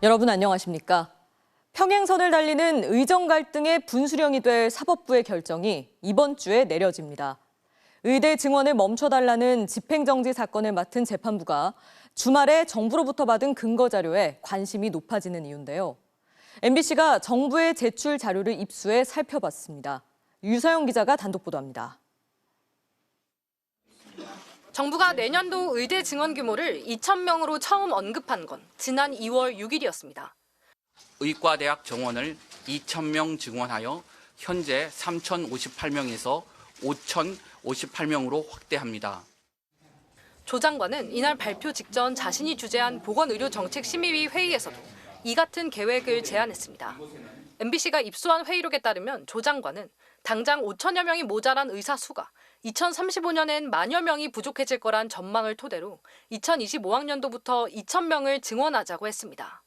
여러분 안녕하십니까? 평행선을 달리는 의정 갈등의 분수령이 될 사법부의 결정이 이번 주에 내려집니다. 의대 증원을 멈춰달라는 집행정지 사건을 맡은 재판부가 주말에 정부로부터 받은 근거 자료에 관심이 높아지는 이유인데요. MBC가 정부의 제출 자료를 입수해 살펴봤습니다. 유서영 기자가 단독 보도합니다. 정부가 내년도 의대 증원 규모를 2,000명으로 처음 언급한 건 지난 2월 6일이었습니다. 의과대학 정원을 2,000명 증원하여 현재 3,058명에서 5,058명으로 확대합니다. 조 장관은 이날 발표 직전 자신이 주재한 보건의료정책심의위 회의에서도 이 같은 계획을 제안했습니다. MBC가 입수한 회의록에 따르면 조 장관은 당장 5천여 명이 모자란 의사 수가 2035년엔 만여 명이 부족해질 거란 전망을 토대로 2025학년도부터 2,000명을 증원하자고 했습니다.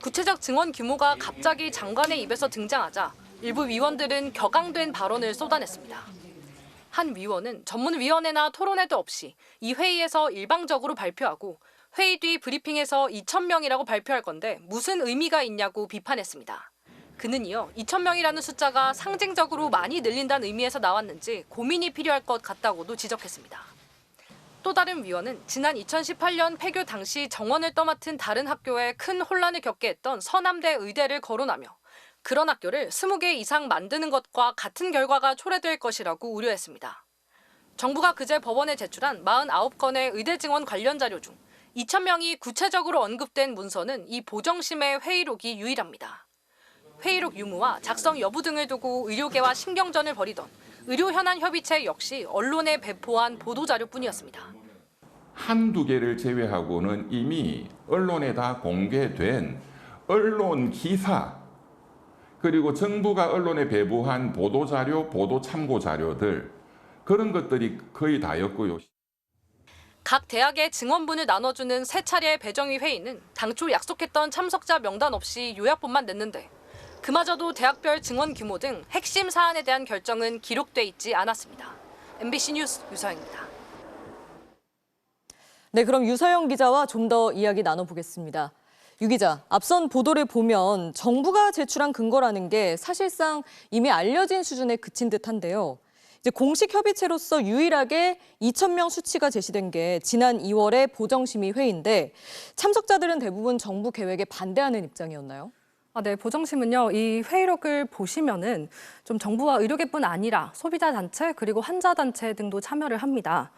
구체적 증원 규모가 갑자기 장관의 입에서 등장하자 일부 위원들은 격앙된 발언을 쏟아냈습니다. 한 위원은 전문위원회나 토론회도 없이 이 회의에서 일방적으로 발표하고 회의 뒤 브리핑에서 2,000명이라고 발표할 건데 무슨 의미가 있냐고 비판했습니다. 그는 이어 2,000명이라는 숫자가 상징적으로 많이 늘린다는 의미에서 나왔는지 고민이 필요할 것 같다고도 지적했습니다. 또 다른 위원은 지난 2018년 폐교 당시 정원을 떠맡은 다른 학교에 큰 혼란을 겪게 했던 서남대 의대를 거론하며 그런 학교를 20개 이상 만드는 것과 같은 결과가 초래될 것이라고 우려했습니다. 정부가 그제 법원에 제출한 49건의 의대 증원 관련 자료 중 2,000명이 구체적으로 언급된 문서는 이 보정심의 회의록이 유일합니다. 회의록 유무와 작성 여부 등을 두고 의료계와 신경전을 벌이던 의료현안협의체 역시 언론에 배포한 보도자료뿐이었습니다. 한두 개를 제외하고는 이미 언론에 다 공개된 언론 기사 그리고 정부가 언론에 배부한 보도자료, 보도참고자료들 그런 것들이 거의 다였고요. 각 대학의 증원분을 나눠주는 세 차례의 배정위 회의는 당초 약속했던 참석자 명단 없이 요약본만 냈는데 그마저도 대학별 증원 규모 등 핵심 사안에 대한 결정은 기록돼 있지 않았습니다. MBC 뉴스 유서영입니다. 네, 그럼 유서영 기자와 좀 더 이야기 나눠보겠습니다. 유 기자, 앞선 보도를 보면 정부가 제출한 근거라는 게 사실상 이미 알려진 수준에 그친 듯한데요. 이제 공식 협의체로서 유일하게 2,000명 수치가 제시된 게 지난 2월의 보정심의 회의인데 참석자들은 대부분 정부 계획에 반대하는 입장이었나요? 네, 보정심은요, 이 회의록을 보시면은 좀 정부와 의료계뿐 아니라 소비자 단체 그리고 환자 단체 등도 참여를 합니다.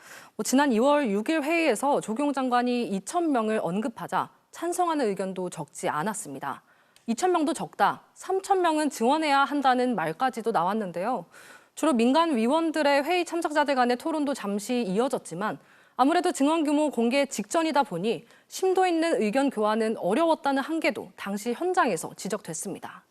지난 2월 6일 회의에서 조경 장관이 2,000명을 언급하자 찬성하는 의견도 적지 않았습니다. 2,000명도 적다, 3,000명은 증원해야 한다는 말까지도 나왔는데요. 주로 민간 위원들의 회의 참석자들 간의 토론도 잠시 이어졌지만 아무래도 증원 규모 공개 직전이다 보니 심도 있는 의견 교환은 어려웠다는 한계도 당시 현장에서 지적됐습니다.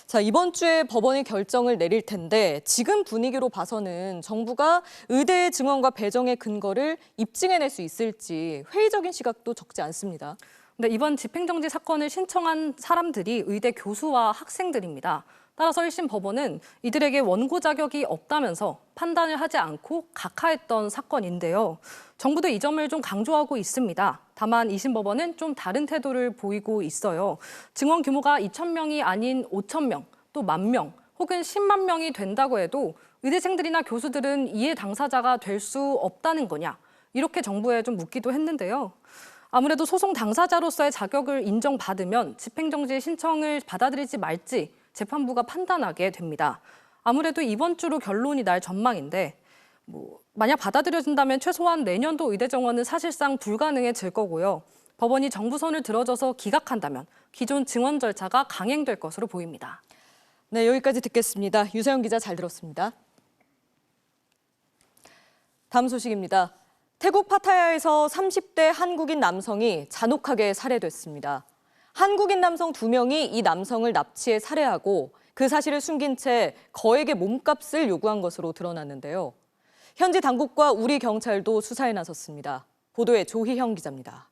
자, 이번 주에 법원이 결정을 내릴 텐데 지금 분위기로 봐서는 정부가 의대 증원과 배정의 근거를 입증해낼 수 있을지 회의적인 시각도 적지 않습니다. 네, 이번 집행정지 사건을 신청한 사람들이 의대 교수와 학생들입니다. 따라서 1심 법원은 이들에게 원고 자격이 없다면서 판단을 하지 않고 각하했던 사건인데요. 정부도 이 점을 좀 강조하고 있습니다. 다만 2심 법원은 좀 다른 태도를 보이고 있어요. 증원 규모가 2,000명이 아닌 5,000명, 또 10,000명, 혹은 10만 명이 된다고 해도 의대생들이나 교수들은 이해 당사자가 될 수 없다는 거냐? 이렇게 정부에 좀 묻기도 했는데요. 아무래도 소송 당사자로서의 자격을 인정받으면 집행정지 신청을 받아들이지 말지 재판부가 판단하게 됩니다. 아무래도 이번 주로 결론이 날 전망인데 만약 받아들여진다면 최소한 내년도 의대 정원은 사실상 불가능해질 거고요. 법원이 정부 손을 들어줘서 기각한다면 기존 증원 절차가 강행될 것으로 보입니다. 네, 여기까지 듣겠습니다. 유서영 기자 잘 들었습니다. 다음 소식입니다. 태국 파타야에서 30대 한국인 남성이 잔혹하게 살해됐습니다. 한국인 남성 2명이 이 남성을 납치해 살해하고 그 사실을 숨긴 채 거액의 몸값을 요구한 것으로 드러났는데요. 현지 당국과 우리 경찰도 수사에 나섰습니다. 보도에 조희형 기자입니다.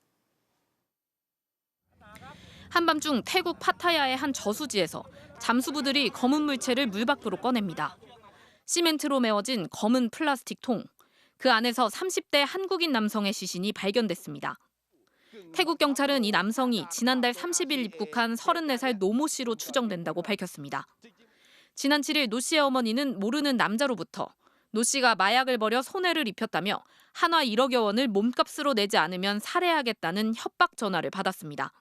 한밤중 태국 파타야의 한 저수지에서 잠수부들이 검은 물체를 물 밖으로 꺼냅니다. 시멘트로 메워진 검은 플라스틱 통. 그 안에서 30대 한국인 남성의 시신이 발견됐습니다. 태국 경찰은 이 남성이 지난달 30일 입국한 34살 노모 씨로 추정된다고 밝혔습니다. 지난 7일 노 씨의 어머니는 모르는 남자로부터 노 씨가 마약을 버려 손해를 입혔다며 한화 1억여 원을 몸값으로 내지 않으면 살해하겠다는 협박 전화를 받았습니다.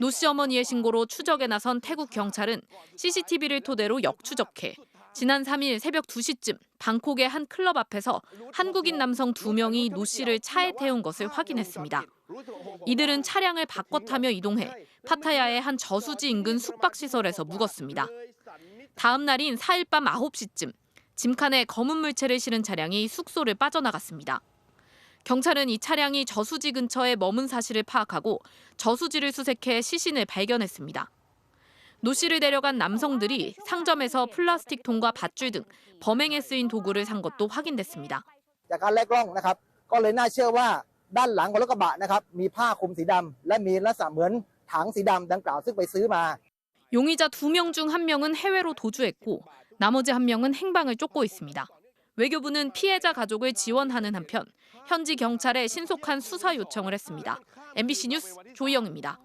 노 씨 어머니의 신고로 추적에 나선 태국 경찰은 CCTV를 토대로 역추적해 지난 3일 새벽 2시쯤 방콕의 한 클럽 앞에서 한국인 남성 2명이 노 씨를 차에 태운 것을 확인했습니다. 이들은 차량을 바꿔 타며 이동해 파타야의 한 저수지 인근 숙박시설에서 묵었습니다. 다음 날인 4일 밤 9시쯤 짐칸에 검은 물체를 실은 차량이 숙소를 빠져나갔습니다. 경찰은 이 차량이 저수지 근처에 머문 사실을 파악하고 저수지를 수색해 시신을 발견했습니다. 노 씨를 데려간 남성들이 상점에서 플라스틱 통과 밧줄 등 범행에 쓰인 도구를 산 것도 확인됐습니다. จากการแลกกล้องนะครับก็เลยน่าเชื่อว่าด้านหลังของรถกระบะนะครับมีผ้าคลุมสีดำและมีลักษณะเหมือนถังสีดำดังกล่าวซึ่งไปซื้อมา 용의자 2명 중 1명은 해외로 도주했고 나머지 1명은 행방을 쫓고 있습니다. 외교부는 피해자 가족을 지원하는 한편 현지 경찰에 신속한 수사 요청을 했습니다. MBC 뉴스 조희영입니다.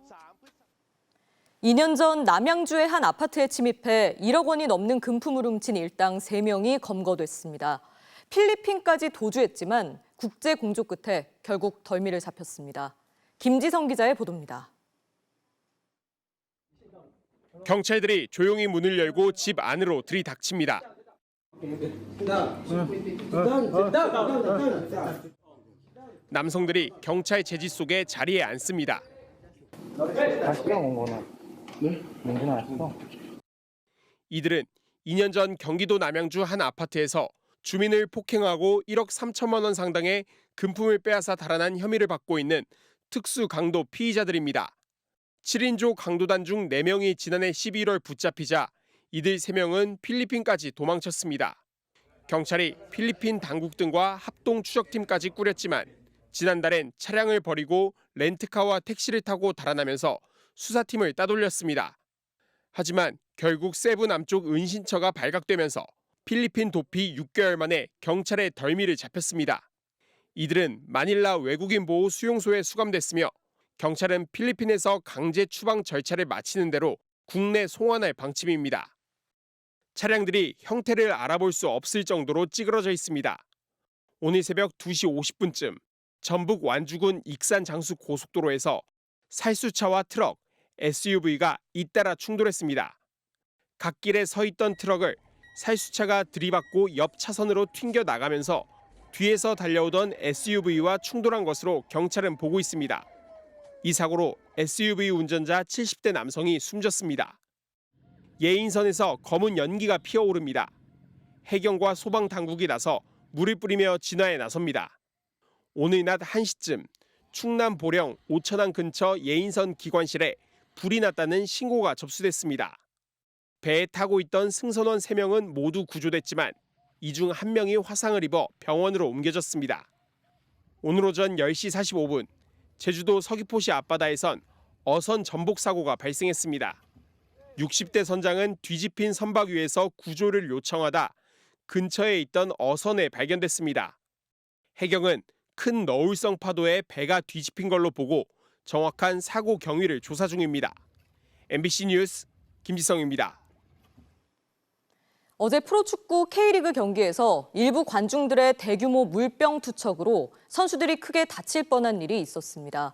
2년 전 남양주의 한 아파트에 침입해 1억 원이 넘는 금품을 훔친 일당 3명이 검거됐습니다. 필리핀까지 도주했지만 국제 공조 끝에 결국 덜미를 잡혔습니다. 김지성 기자의 보도입니다. 경찰들이 조용히 문을 열고 집 안으로 들이닥칩니다. 남성들이 경찰 제지 속에 자리에 앉습니다. 이들은 2년 전 경기도 남양주 한 아파트에서 주민을 폭행하고 1억 3천만 원 상당의 금품을 빼앗아 달아난 혐의를 받고 있는 특수 강도 피의자들입니다. 7인조 강도단 중 4명이 지난해 11월 붙잡히자 이들 3명은 필리핀까지 도망쳤습니다. 경찰이 필리핀 당국 등과 합동 추적팀까지 꾸렸지만 지난달엔 차량을 버리고 렌트카와 택시를 타고 달아나면서 수사팀을 따돌렸습니다. 하지만 결국 세부 남쪽 은신처가 발각되면서 필리핀 도피 6개월 만에 경찰의 덜미를 잡혔습니다. 이들은 마닐라 외국인 보호 수용소에 수감됐으며 경찰은 필리핀에서 강제 추방 절차를 마치는 대로 국내 송환할 방침입니다. 차량들이 형태를 알아볼 수 없을 정도로 찌그러져 있습니다. 오늘 새벽 2시 50분쯤 전북 완주군 익산 장수 고속도로에서 살수차와 트럭, SUV가 잇따라 충돌했습니다. 갓길에 서 있던 트럭을 살수차가 들이받고 옆 차선으로 튕겨 나가면서 뒤에서 달려오던 SUV와 충돌한 것으로 경찰은 보고 있습니다. 이 사고로 SUV 운전자 70대 남성이 숨졌습니다. 예인선에서 검은 연기가 피어오릅니다. 해경과 소방당국이 나서 물을 뿌리며 진화에 나섭니다. 오늘 낮 1시쯤 충남 보령 오천항 근처 예인선 기관실에 불이 났다는 신고가 접수됐습니다. 배에 타고 있던 승선원 3명은 모두 구조됐지만 이 중 1명이 화상을 입어 병원으로 옮겨졌습니다. 오늘 오전 10시 45분 제주도 서귀포시 앞바다에선 어선 전복 사고가 발생했습니다. 60대 선장은 뒤집힌 선박 위에서 구조를 요청하다 근처에 있던 어선에 발견됐습니다. 해경은 큰 너울성 파도에 배가 뒤집힌 걸로 보고 정확한 사고 경위를 조사 중입니다. MBC 뉴스 김지성입니다. 어제 프로축구 K리그 경기에서 일부 관중들의 대규모 물병 투척으로 선수들이 크게 다칠 뻔한 일이 있었습니다.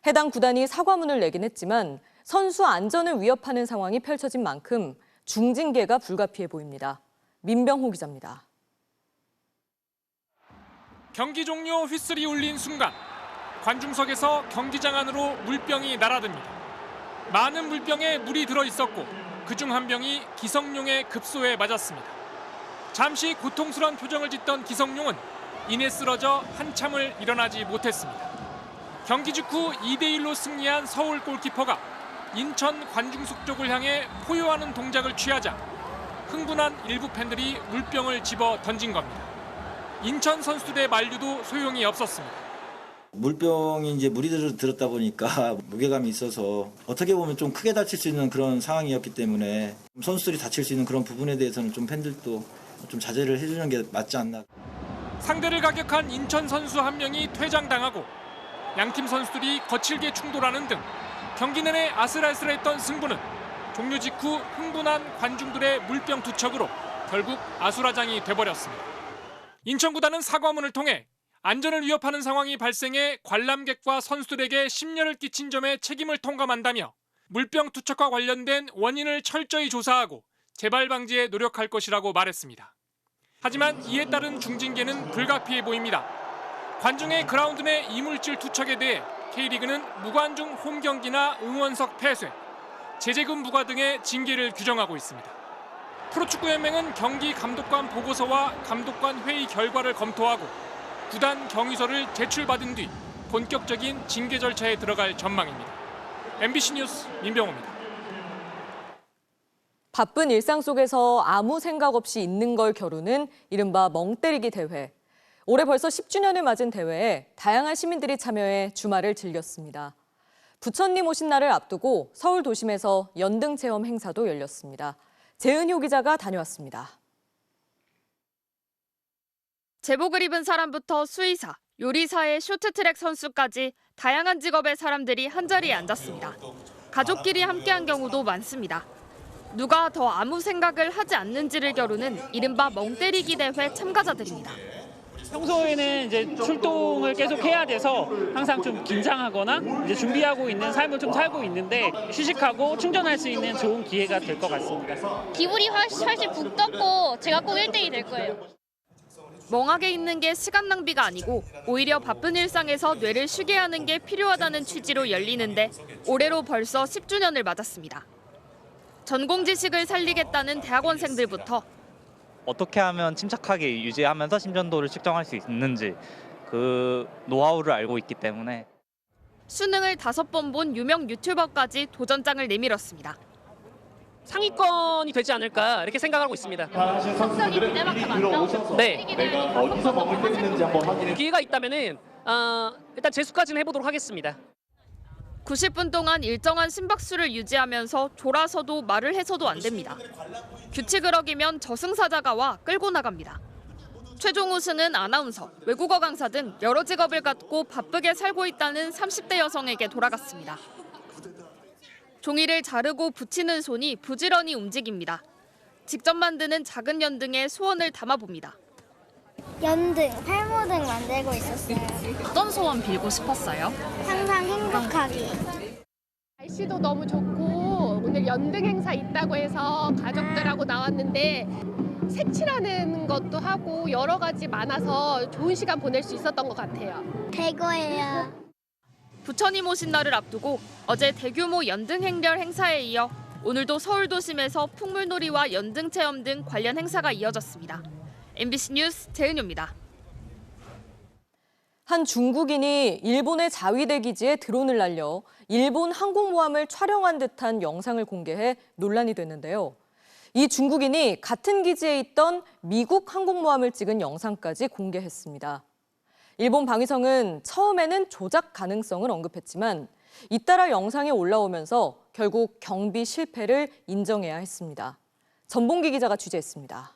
해당 구단이 사과문을 내긴 했지만 선수 안전을 위협하는 상황이 펼쳐진 만큼 중징계가 불가피해 보입니다. 민병호 기자입니다. 경기 종료 휘슬이 울린 순간 관중석에서 경기장 안으로 물병이 날아듭니다. 많은 물병에 물이 들어있었고 그중 한 병이 기성용의 급소에 맞았습니다. 잠시 고통스러운 표정을 짓던 기성용은 이내 쓰러져 한참을 일어나지 못했습니다. 경기 직후 2대1로 승리한 서울 골키퍼가 인천 관중석 쪽을 향해 포효하는 동작을 취하자 흥분한 일부 팬들이 물병을 집어 던진 겁니다. 인천 선수들의 만류도 소용이 없었습니다. 물병이 이제 물이 들었다 보니까 무게감이 있어서 어떻게 보면 좀 크게 다칠 수 있는 그런 상황이었기 때문에 선수들이 다칠 수 있는 그런 부분에 대해서는 좀 팬들도 좀 자제를 해주는 게 맞지 않나. 상대를 가격한 인천 선수 한 명이 퇴장당하고 양팀 선수들이 거칠게 충돌하는 등 경기 내내 아슬아슬했던 승부는 종료 직후 흥분한 관중들의 물병 투척으로 결국 아수라장이 돼버렸습니다. 인천구단은 사과문을 통해 안전을 위협하는 상황이 발생해 관람객과 선수들에게 심려를 끼친 점에 책임을 통감한다며 물병 투척과 관련된 원인을 철저히 조사하고 재발 방지에 노력할 것이라고 말했습니다. 하지만 이에 따른 중징계는 불가피해 보입니다. 관중의 그라운드 내 이물질 투척에 대해 K리그는 무관중 홈 경기나 응원석 폐쇄, 제재금 부과 등의 징계를 규정하고 있습니다. 프로축구연맹은 경기 감독관 보고서와 감독관 회의 결과를 검토하고 구단 경위서를 제출받은 뒤 본격적인 징계 절차에 들어갈 전망입니다. MBC 뉴스 민병호입니다. 바쁜 일상 속에서 아무 생각 없이 있는 걸 겨루는 이른바 멍때리기 대회. 올해 벌써 10주년을 맞은 대회에 다양한 시민들이 참여해 주말을 즐겼습니다. 부처님 오신 날을 앞두고 서울 도심에서 연등 체험 행사도 열렸습니다. 재은효 기자가 다녀왔습니다. 제복을 입은 사람부터 수의사, 요리사의 쇼트트랙 선수까지 다양한 직업의 사람들이 한자리에 앉았습니다. 가족끼리 함께한 경우도 많습니다. 누가 더 아무 생각을 하지 않는지를 겨루는 이른바 멍때리기 대회 참가자들입니다. 평소에는 이제 출동을 계속 해야 돼서 항상 좀 긴장하거나 이제 준비하고 있는 삶을 좀 살고 있는데 휴식하고 충전할 수 있는 좋은 기회가 될 것 같습니다. 기분이 훨씬 북 떴고 제가 꼭 1등이 될 거예요. 멍하게 있는 게 시간 낭비가 아니고 오히려 바쁜 일상에서 뇌를 쉬게 하는 게 필요하다는 취지로 열리는데 올해로 벌써 10주년을 맞았습니다. 전공 지식을 살리겠다는 대학원생들부터 어떻게 하면 침착하게 유지하면서 심전도를 측정할 수 있는지 그 노하우를 알고 있기 때문에 수능을 5번 본 유명 유튜버까지 도전장을 내밀었습니다. 상위권이 되지 않을까 이렇게 생각하고 있습니다. 성적이 기대만큼 안 나오고 네. 내가 어디서 멍을 때리는지 한번 확인해. 기회가 있다면은 일단 재수까지는 해보도록 하겠습니다. 90분 동안 일정한 심박수를 유지하면서 졸아서도 말을 해서도 안 됩니다. 규칙을 어기면 저승사자가 와 끌고 나갑니다. 최종 우승은 아나운서, 외국어 강사 등 여러 직업을 갖고 바쁘게 살고 있다는 30대 여성에게 돌아갔습니다. 종이를 자르고 붙이는 손이 부지런히 움직입니다. 직접 만드는 작은 연등에 소원을 담아봅니다. 연등, 팔모등 만들고 있었어요. 어떤 소원 빌고 싶었어요? 항상 행복하기. 날씨도 너무 좋고 오늘 연등 행사 있다고 해서 가족들하고 나왔는데 색칠하는 것도 하고 여러 가지 많아서 좋은 시간 보낼 수 있었던 것 같아요. 될 거예요. 부처님 오신 날을 앞두고 어제 대규모 연등 행렬 행사에 이어 오늘도 서울 도심에서 풍물놀이와 연등 체험 등 관련 행사가 이어졌습니다. MBC 뉴스 재은효입니다. 한 중국인이 일본의 자위대 기지에 드론을 날려 일본 항공모함을 촬영한 듯한 영상을 공개해 논란이 됐는데요. 이 중국인이 같은 기지에 있던 미국 항공모함을 찍은 영상까지 공개했습니다. 일본 방위성은 처음에는 조작 가능성을 언급했지만 잇따라 영상이 올라오면서 결국 경비 실패를 인정해야 했습니다. 전봉기 기자가 취재했습니다.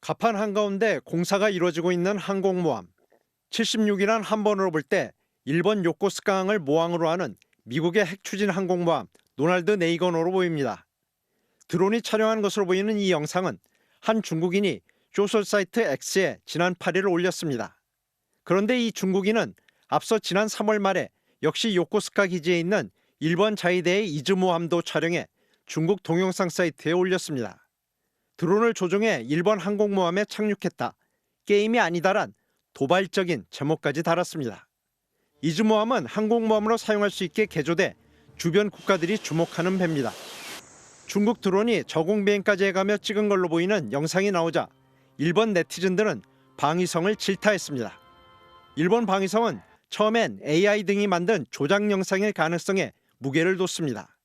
갑판 한가운데 공사가 이루어지고 있는 항공모함. 76이란 한 번으로 볼 때 일본 요코스카항을 모항으로 하는 미국의 핵추진 항공모함 노널드 네이건호로 보입니다. 드론이 촬영한 것으로 보이는 이 영상은 한 중국인이 소셜사이트 X에 지난 8일 올렸습니다. 그런데 이 중국인은 앞서 지난 3월 말에 역시 요코스카 기지에 있는 일본 자위대의 이즈모함도 촬영해 중국 동영상 사이트에 올렸습니다. 드론을 조종해 일본 항공모함에 착륙했다. 게임이 아니다란 도발적인 제목까지 달았습니다. 이즈모함은 항공모함으로 사용할 수 있게 개조돼 주변 국가들이 주목하는 배입니다. 중국 드론이 저공비행까지 해가며 찍은 걸로 보이는 영상이 나오자 일본 네티즌들은 방위성을 질타했습니다. 일본 방위성은 처음엔 AI 등이 만든 조작 영상일 가능성에 무게를 뒀습니다.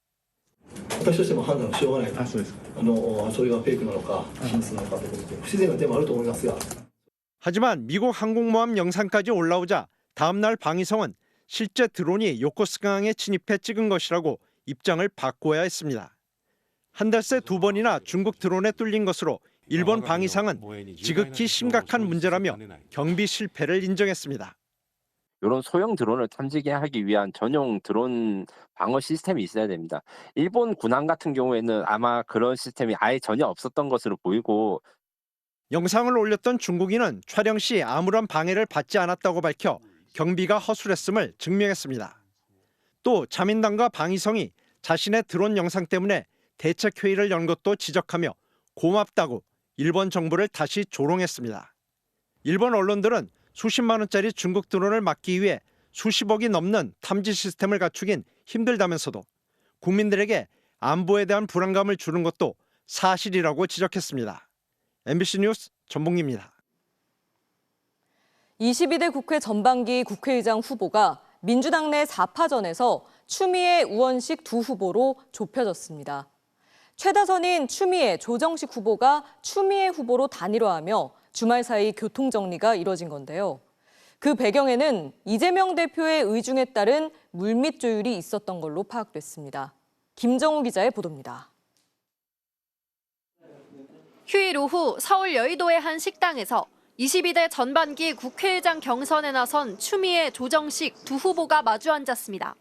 하지만 미국 항공모함 영상까지 올라오자 다음 날 방위성은 실제 드론이 요코스카항에 침입해 찍은 것이라고 입장을 바꿔야 했습니다. 한 달 새 2번이나 중국 드론에 뚫린 것으로 일본 방위상은 지극히 심각한 문제라며 경비 실패를 인정했습니다. 이런 소형 드론을 탐지하기 위한 전용 드론 방어 시스템이 있어야 됩니다. 일본 군함 같은 경우에는 아마 그런 시스템이 아예 전혀 없었던 것으로 보이고 영상을 올렸던 중국인은 촬영 시 아무런 방해를 받지 않았다고 밝혀 경비가 허술했음을 증명했습니다. 또 자민당과 방위성이 자신의 드론 영상 때문에 대책회의를 연 것도 지적하며 고맙다고 일본 정부를 다시 조롱했습니다. 일본 언론들은 수십만 원짜리 중국 드론을 막기 위해 수십억이 넘는 탐지 시스템을 갖추긴 힘들다면서도 국민들에게 안보에 대한 불안감을 주는 것도 사실이라고 지적했습니다. MBC 뉴스 전봉기입니다. 22대 국회 전반기 국회의장 후보가 민주당 내 4파전에서 추미애, 우원식 두 후보로 좁혀졌습니다. 최다선인 추미애, 조정식 후보가 추미애 후보로 단일화하며 주말 사이 교통정리가 이뤄진 건데요. 그 배경에는 이재명 대표의 의중에 따른 물밑 조율이 있었던 걸로 파악됐습니다. 김정우 기자의 보도입니다. 휴일 오후 서울 여의도의 한 식당에서 22대 전반기 국회의장 경선에 나선 추미애, 조정식 두 후보가 마주 앉았습니다.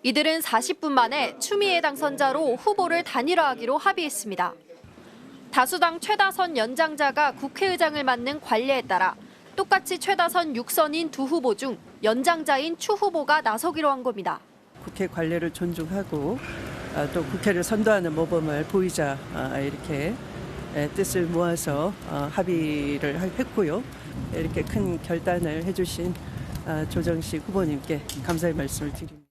이들은 40분 만에 추미애 당선자로 후보를 단일화하기로 합의했습니다. 다수당 최다선 연장자가 국회의장을 맡는 관례에 따라 똑같이 최다선 6선인 두 후보 중 연장자인 추 후보가 나서기로 한 겁니다. 국회 관례를 존중하고 또 국회를 선도하는 모범을 보이자 이렇게 뜻을 모아서 합의를 했고요. 이렇게 큰 결단을 해주신 조정식 후보님께 감사의 말씀을 드립니다.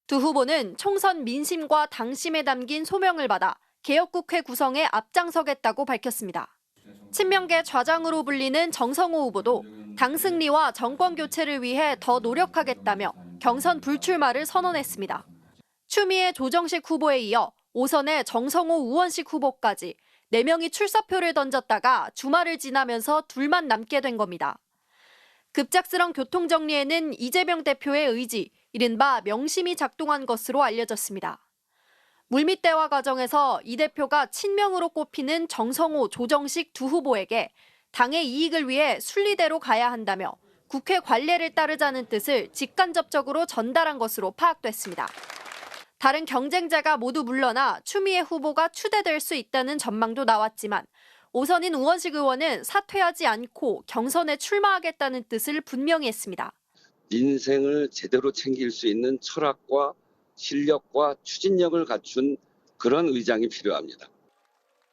두 후보는 총선 민심과 당심에 담긴 소명을 받아 개혁국회 구성에 앞장서겠다고 밝혔습니다. 친명계 좌장으로 불리는 정성호 후보도 당 승리와 정권 교체를 위해 더 노력하겠다며 경선 불출마를 선언했습니다. 추미애, 조정식 후보에 이어 5선의 정성호, 우원식 후보까지 4명이 출사표를 던졌다가 주말을 지나면서 둘만 남게 된 겁니다. 급작스런 교통정리에는 이재명 대표의 의지, 이른바 명심이 작동한 것으로 알려졌습니다. 물밑 대화 과정에서 이 대표가 친명으로 꼽히는 정성호, 조정식 두 후보에게 당의 이익을 위해 순리대로 가야 한다며 국회 관례를 따르자는 뜻을 직간접적으로 전달한 것으로 파악됐습니다. 다른 경쟁자가 모두 물러나 추미애 후보가 추대될 수 있다는 전망도 나왔지만 5선인 우원식 의원은 사퇴하지 않고 경선에 출마하겠다는 뜻을 분명히 했습니다. 민생을 제대로 챙길 수 있는 철학과 실력과 추진력을 갖춘 그런 의장이 필요합니다.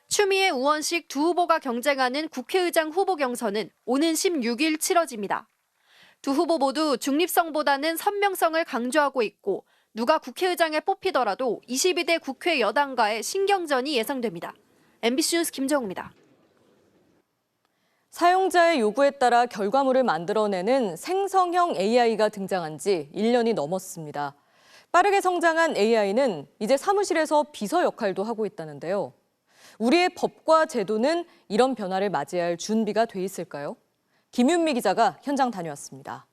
추미애, 우원식 두 후보가 경쟁하는 국회의장 후보 경선은 오는 16일 치러집니다. 두 후보 모두 중립성보다는 선명성을 강조하고 있고 누가 국회의장에 뽑히더라도 22대 국회 여당과의 신경전이 예상됩니다. MBC 뉴스 김정우입니다. 사용자의 요구에 따라 결과물을 만들어내는 생성형 AI가 등장한 지 1년이 넘었습니다. 빠르게 성장한 AI는 이제 사무실에서 비서 역할도 하고 있다는데요. 우리의 법과 제도는 이런 변화를 맞이할 준비가 돼 있을까요? 김윤미 기자가 현장 다녀왔습니다.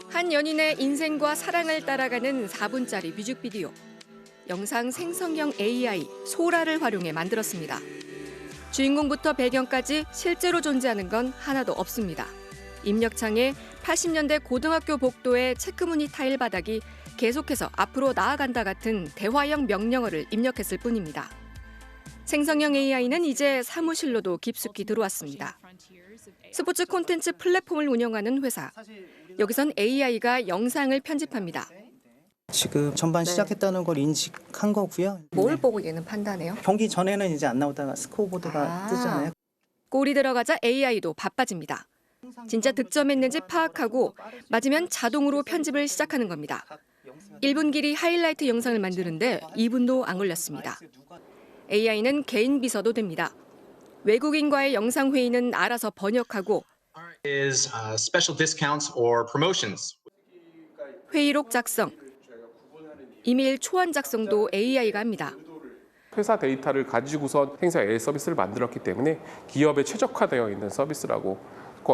한 연인의 인생과 사랑을 따라가는 4분짜리 뮤직비디오. 영상 생성형 AI 소라를 활용해 만들었습니다. 주인공부터 배경까지 실제로 존재하는 건 하나도 없습니다. 입력창에 80년대 고등학교 복도의 체크무늬 타일 바닥이 계속해서 앞으로 나아간다 같은 대화형 명령어를 입력했을 뿐입니다. 생성형 AI는 이제 사무실로도 깊숙이 들어왔습니다. 스포츠 콘텐츠 플랫폼을 운영하는 회사. 여기선 AI가 영상을 편집합니다. 지금 전반 시작했다는 걸 인식한 거고요. 뭘 보고 얘는 판단해요? 경기 전에는 이제 안 나오다가 스코어보드가 뜨잖아요. 골이 들어가자 AI도 바빠집니다. 진짜 득점했는지 파악하고 맞으면 자동으로 편집을 시작하는 겁니다. 1분 길이 하이라이트 영상을 만드는데 2분도 안 걸렸습니다. AI는 개인 비서도 됩니다. 외국인과의 영상 회의는 알아서 번역하고 회의록 작성, 이메일 초안 작성도 AI가 합니다. 회사 데이터를 가지고서 생성 AI 서비스를 만들었기 때문에 기업에 최적화되어 있는 서비스라고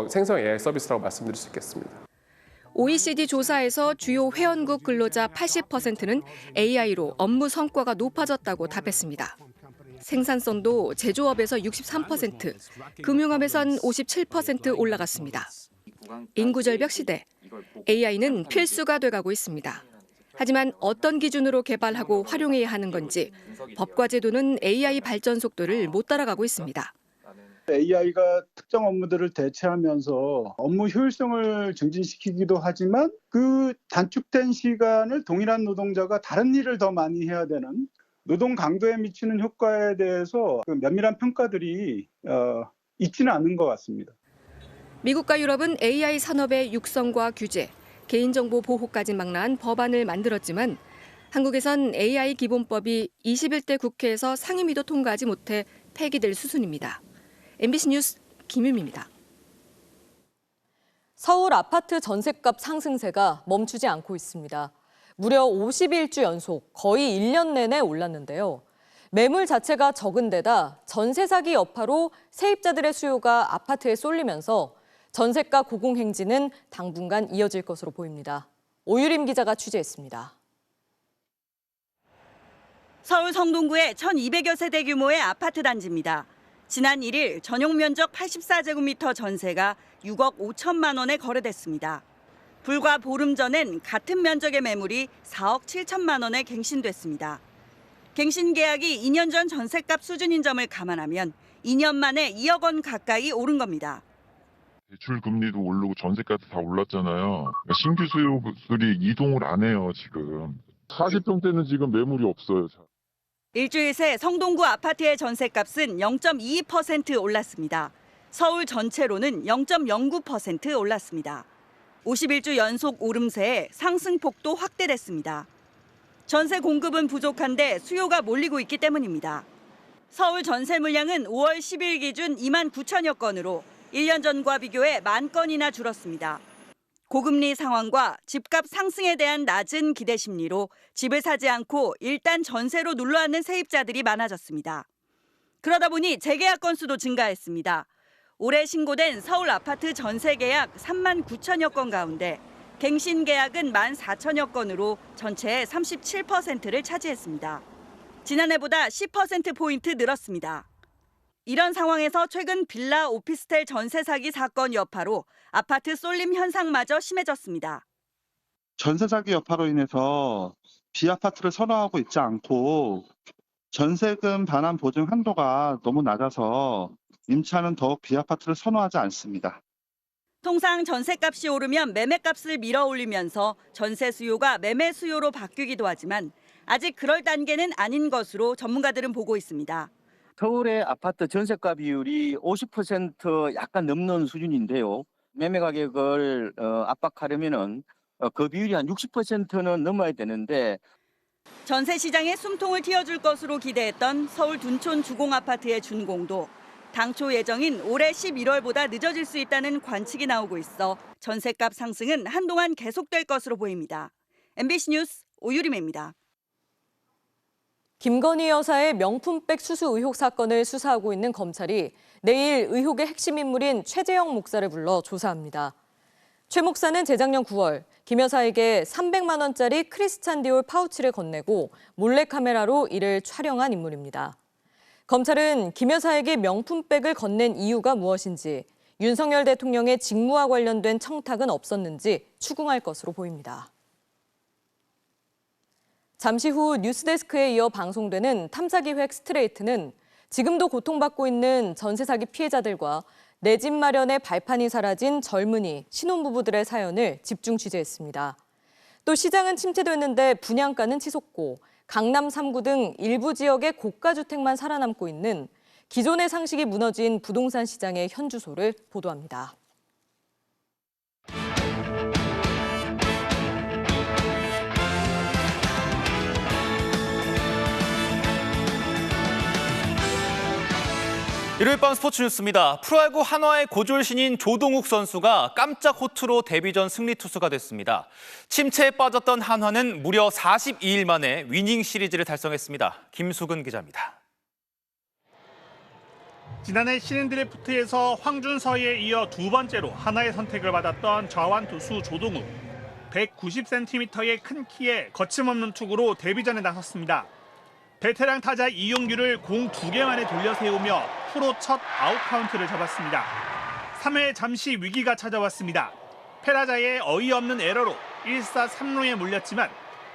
생성 AI 서비스라고 말씀드릴 수 있겠습니다. OECD 조사에서 주요 회원국 근로자 80%는 AI로 업무 성과가 높아졌다고 답했습니다. 생산성도 제조업에서 63%, 금융업에선 57% 올라갔습니다. 인구 절벽 시대, AI는 필수가 돼가고 있습니다. 하지만 어떤 기준으로 개발하고 활용해야 하는 건지 법과 제도는 AI 발전 속도를 못 따라가고 있습니다. AI가 특정 업무들을 대체하면서 업무 효율성을 증진시키기도 하지만 그 단축된 시간을 동일한 노동자가 다른 일을 더 많이 해야 되는 노동 강도에 미치는 효과에 대해서 면밀한 평가들이 있지는 않은 것 같습니다. 미국과 유럽은 AI 산업의 육성과 규제, 개인정보 보호까지 망라한 법안을 만들었지만 한국에선 AI 기본법이 21대 국회에서 상임위도 통과하지 못해 폐기될 수순입니다. MBC 뉴스 김유미입니다. 서울 아파트 전셋값 상승세가 멈추지 않고 있습니다. 무려 51주 연속 거의 1년 내내 올랐는데요. 매물 자체가 적은 데다 전세 사기 여파로 세입자들의 수요가 아파트에 쏠리면서 전세가 고공행진은 당분간 이어질 것으로 보입니다. 오유림 기자가 취재했습니다. 서울 성동구의 1,200여 세대 규모의 아파트 단지입니다. 지난 1일 전용 면적 84제곱미터 전세가 6억 5천만 원에 거래됐습니다. 불과 보름 전엔 같은 면적의 매물이 4억 7천만 원에 갱신됐습니다. 갱신 계약이 2년 전 전세값 수준인 점을 감안하면 2년 만에 2억 원 가까이 오른 겁니다. 대출 금리도 오르고 전세까지 다 올랐잖아요. 신규 수요들이 이동을 안 해요, 지금. 40평대는 지금 매물이 없어요. 일주일 새 성동구 아파트의 전세값은 0.22% 올랐습니다. 서울 전체로는 0.09% 올랐습니다. 51주 연속 오름세에 상승폭도 확대됐습니다. 전세 공급은 부족한데 수요가 몰리고 있기 때문입니다. 서울 전세 물량은 5월 10일 기준 2만 9천여 건으로 1년 전과 비교해 1만 건이나 줄었습니다. 고금리 상황과 집값 상승에 대한 낮은 기대 심리로 집을 사지 않고 일단 전세로 눌러앉는 세입자들이 많아졌습니다. 그러다 보니 재계약 건수도 증가했습니다. 올해 신고된 서울 아파트 전세 계약 3만 9천여 건 가운데 갱신 계약은 1만 4천여 건으로 전체의 37%를 차지했습니다. 지난해보다 10%포인트 늘었습니다. 이런 상황에서 최근 빌라 오피스텔 전세 사기 사건 여파로 아파트 쏠림 현상마저 심해졌습니다. 전세 사기 여파로 인해서 비아파트를 선호하고 있지 않고 전세금 반환 보증 한도가 너무 낮아서 임차는 더욱 비아파트를 선호하지 않습니다. 통상 전세값이 오르면 매매값을 밀어올리면서 전세 수요가 매매 수요로 바뀌기도 하지만 아직 그럴 단계는 아닌 것으로 전문가들은 보고 있습니다. 서울의 아파트 전세가 비율이 50% 약간 넘는 수준인데요. 매매 가격을 압박하려면은 그 비율이 한 60%는 넘어야 되는데 전세 시장에 숨통을 틔워줄 것으로 기대했던 서울 둔촌 주공아파트의 준공도 당초 예정인 올해 11월보다 늦어질 수 있다는 관측이 나오고 있어 전세값 상승은 한동안 계속될 것으로 보입니다. MBC 뉴스 오유림입니다. 김건희 여사의 명품백 수수 의혹 사건을 수사하고 있는 검찰이 내일 의혹의 핵심 인물인 최재형 목사를 불러 조사합니다. 최 목사는 재작년 9월 김 여사에게 300만 원짜리 크리스찬 디올 파우치를 건네고 몰래카메라로 이를 촬영한 인물입니다. 검찰은 김 여사에게 명품백을 건넨 이유가 무엇인지, 윤석열 대통령의 직무와 관련된 청탁은 없었는지 추궁할 것으로 보입니다. 잠시 후 뉴스데스크에 이어 방송되는 탐사기획 스트레이트는 지금도 고통받고 있는 전세 사기 피해자들과 내 집 마련의 발판이 사라진 젊은이, 신혼부부들의 사연을 집중 취재했습니다. 또 시장은 침체됐는데 분양가는 치솟고 강남 3구 등 일부 지역의 고가주택만 살아남고 있는 기존의 상식이 무너진 부동산 시장의 현주소를 보도합니다. 일요일 밤 스포츠 뉴스입니다. 프로야구 한화의 고졸신인 조동욱 선수가 깜짝 호투로 데뷔전 승리 투수가 됐습니다. 침체에 빠졌던 한화는 무려 42일 만에 위닝 시리즈를 달성했습니다. 김수근 기자입니다. 지난해 신인 드래프트에서 황준서에 이어 두 번째로 한화의 선택을 받았던 좌완 투수 조동욱. 190cm의 큰 키에 거침없는 투구로 데뷔전에 나섰습니다. 베테랑 타자 이용규를 공 2개 만에 돌려세우며 프로 첫 아웃 카운트를 잡았습니다. 3회 잠시 위기가 찾아왔습니다. 페라자의 어이없는 에러로 1사 3루에 몰렸지만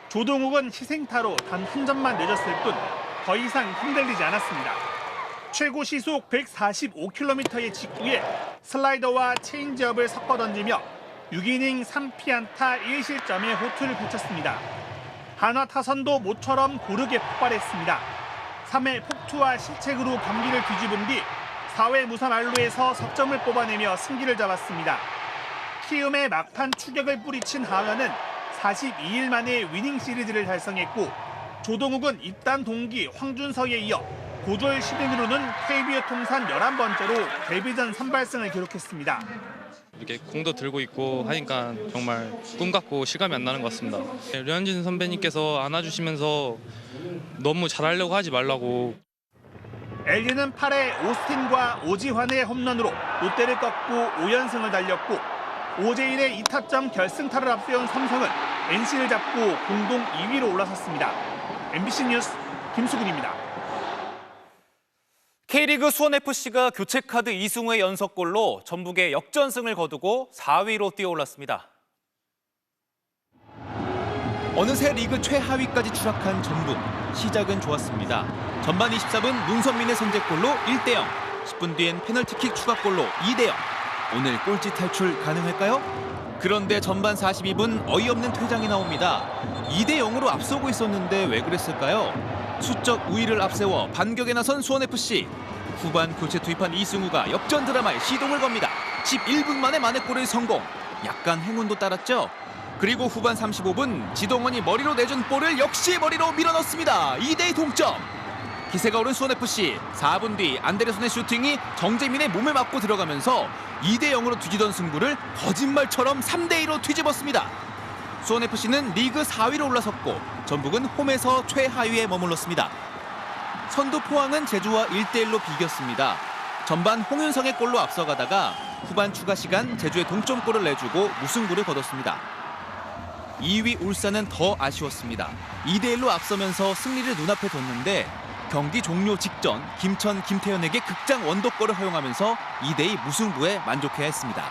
조동욱은 희생타로 단 한 점만 내줬을 뿐 더 이상 흔들리지 않았습니다. 최고 시속 145km의 직구에 슬라이더와 체인지업을 섞어 던지며 6이닝 3피안타 1실점의 호투를 펼쳤습니다. 한화 타선도 모처럼 고르게 폭발했습니다. 3회 폭투와 실책으로 경기를 뒤집은 뒤 4회 무사 만루에서 석점을 뽑아내며 승기를 잡았습니다. 키움의 막판 추격을 뿌리친 한화는 42일 만에 위닝 시리즈를 달성했고 조동욱은 입단 동기 황준서에 이어 고졸 신인으로는 KBO 통산 11번째로 데뷔전 선발승을 기록했습니다. 이렇게 공도 들고 있고 하니까 정말 꿈 같고 실감이 안 나는 것 같습니다. 류현진 선배님께서 안아주시면서 너무 잘하려고 하지 말라고. LG는 8회 오스틴과 오지환의 홈런으로 롯데를 꺾고 5연승을 달렸고 오재일의 2타점 결승타를 앞세운 삼성은 NC를 잡고 공동 2위로 올라섰습니다. MBC 뉴스 김수근입니다. K리그 수원FC가 교체카드 이승우의 연속골로 전북의 역전승을 거두고 4위로 뛰어올랐습니다. 어느새 리그 최하위까지 추락한 전북. 시작은 좋았습니다. 전반 24분 문선민의 선제골로 1대0. 10분 뒤엔 페널티킥 추가골로 2대0. 오늘 꼴찌 탈출 가능할까요? 그런데 전반 42분 어이없는 퇴장이 나옵니다. 2대0으로 앞서고 있었는데 왜 그랬을까요? 수적 우위를 앞세워 반격에 나선 수원FC. 후반 교체 투입한 이승우가 역전 드라마에 시동을 겁니다. 11분 만에 만회골을 성공. 약간 행운도 따랐죠? 그리고 후반 35분 지동원이 머리로 내준 볼을 역시 머리로 밀어넣습니다. 2대2 동점. 기세가 오른 수원FC. 4분 뒤 안데르손의 슈팅이 정재민의 몸에 맞고 들어가면서 2대0으로 뒤지던 승부를 거짓말처럼 3대2로 뒤집었습니다. 수원FC는 리그 4위로 올라섰고 전북은 홈에서 최하위에 머물렀습니다. 선두 포항은 제주와 1대1로 비겼습니다. 전반 홍윤성의 골로 앞서가다가 후반 추가 시간 제주의 동점골을 내주고 무승부를 거뒀습니다. 2위 울산은 더 아쉬웠습니다. 2대1로 앞서면서 승리를 눈앞에 뒀는데 경기 종료 직전 김천, 김태현에게 극장 원더골을 허용하면서 2대2 무승부에 만족해야 했습니다.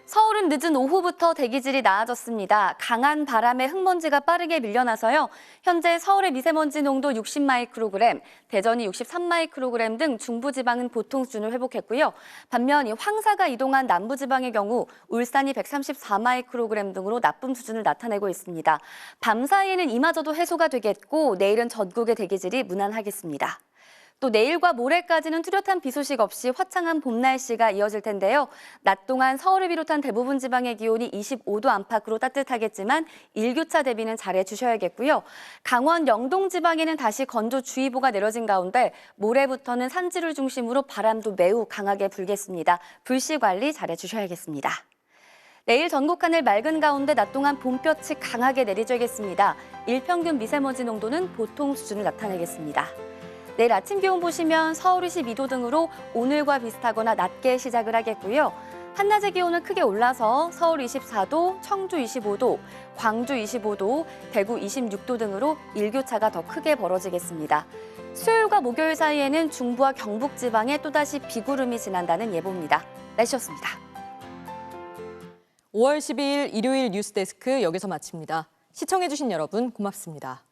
서울은 늦은 오후부터 대기질이 나아졌습니다. 강한 바람에 흙먼지가 빠르게 밀려나서요. 현재 서울의 미세먼지 농도 60마이크로그램, 대전이 63마이크로그램 등 중부지방은 보통 수준을 회복했고요. 반면 이 황사가 이동한 남부지방의 경우 울산이 134마이크로그램 등으로 나쁨 수준을 나타내고 있습니다. 밤 사이에는 이마저도 해소가 되겠고 내일은 전국의 대기질이 무난하겠습니다. 또 내일과 모레까지는 뚜렷한 비 소식 없이 화창한 봄 날씨가 이어질 텐데요. 낮 동안 서울을 비롯한 대부분 지방의 기온이 25도 안팎으로 따뜻하겠지만 일교차 대비는 잘해 주셔야겠고요. 강원 영동 지방에는 다시 건조주의보가 내려진 가운데 모레부터는 산지를 중심으로 바람도 매우 강하게 불겠습니다. 불씨 관리 잘해 주셔야겠습니다. 내일 전국 하늘 맑은 가운데 낮 동안 봄볕이 강하게 내리쬐겠습니다. 일평균 미세먼지 농도는 보통 수준을 나타내겠습니다. 내일 아침 기온 보시면 서울이 12도 등으로 오늘과 비슷하거나 낮게 시작을 하겠고요. 한낮의 기온은 크게 올라서 서울 24도, 청주 25도, 광주 25도, 대구 26도 등으로 일교차가 더 크게 벌어지겠습니다. 수요일과 목요일 사이에는 중부와 경북 지방에 또다시 비구름이 지난다는 예보입니다. 날씨였습니다. 5월 12일 일요일 뉴스데스크 여기서 마칩니다. 시청해주신 여러분 고맙습니다.